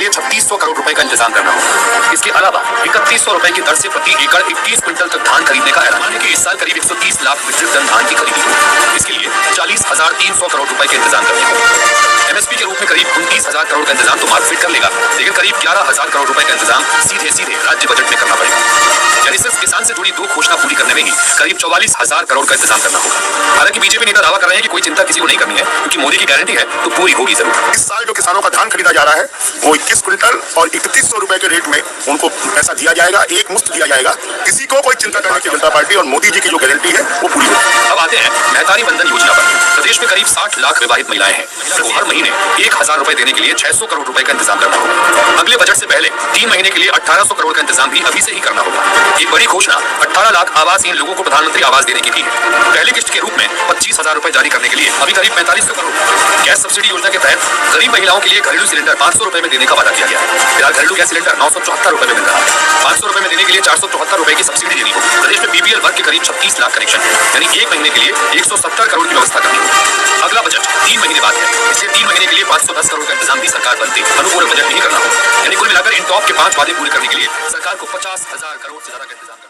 लिए 3600 करोड़ रुपए का इंतजाम करना होगा। इसके अलावा 3100 रुपए की दर से प्रति एकड़ 21 क्विंटल तक धान खरीदने का ऐलान है कि इस साल करीब 130 लाख मीट्रिक टन धान की खरीदी होगी। इसके लिए 40,300 करोड़ रुपए के इंतजाम करने होंगे। एमएसपी के रूप में करीब 29,000 करोड़ का इंतजाम तो मार्केट कर लेगा, लेकिन करीब 11,000 करोड़ रुपए का इंतजाम सीधे राज्य बजट में करना पड़ेगा। यानी सिर्फ किसान से जुड़ी 2 घोषणा पूरी करने में ही करीब 44,000 करोड़ का इंतजाम करना होगा। हालांकि बीजेपी नेता दावा कर रहे हैं कि कोई चिंता किसी को नहीं करनी है, क्योंकि मोदी की गारंटी है तो पूरी होगी जरूर। इस साल जो किसानों का धान खरीदा जा रहा है वो 21 क्विंटल और 3100 रुपए के रेट में उनको पैसा दिया जाएगा, एक मुश्त दिया जाएगा। किसी को कोई चिंता करने की जनता पार्टी और मोदी जी की जो गारंटी है वो पूरी होगी। अब आते हैं महतारी बंधन योजना पर। प्रदेश में करीब 60 लाख विवाहित महिलाएं हैं, तो हर महीने 1,000 रुपए देने के लिए 600 करोड़ रुपए का इंतजाम करना होगा। अगले बजट से पहले 3 महीने के लिए 1800 करोड़ का इंतजाम भी अभी से ही करना होगा। एक बड़ी घोषणा 18 लाख आवासहीन लोगों को प्रधानमंत्री आवास देने की भी है। पहली किस्त के रूप में 25,000 रुपए जारी करने के लिए अभी करीब 4500 करोड़। गैस सब्सिडी योजना के तहत गरीब महिलाओं के लिए घरेलू सिलेंडर 500 रुपए में देने का वादा किया गया है। फिलहाल घरेलू गैस सिलेंडर 974 रुपए में मिल रहा है। 500 रुपए में देने के लिए 474 रुपए की सब्सिडी देनी होगी। प्रदेश में बीपीएल वर्ग के करीब 36 लाख कनेक्शन है, यानी एक महीने के लिए 170 करोड़ की व्यवस्था करनी होगी। अगला बजट 3 महीने बाद है, इसलिए 3 महीने के लिए 510 करोड़ का इंतजाम भी सरकार बनते अनुपूरक बजट नहीं करना होगा। यानी कुल मिलाकर इन टॉप के 5 वादे पूरे करने के लिए सरकार को 50,000 करोड़ से ज्यादा का इंतजाम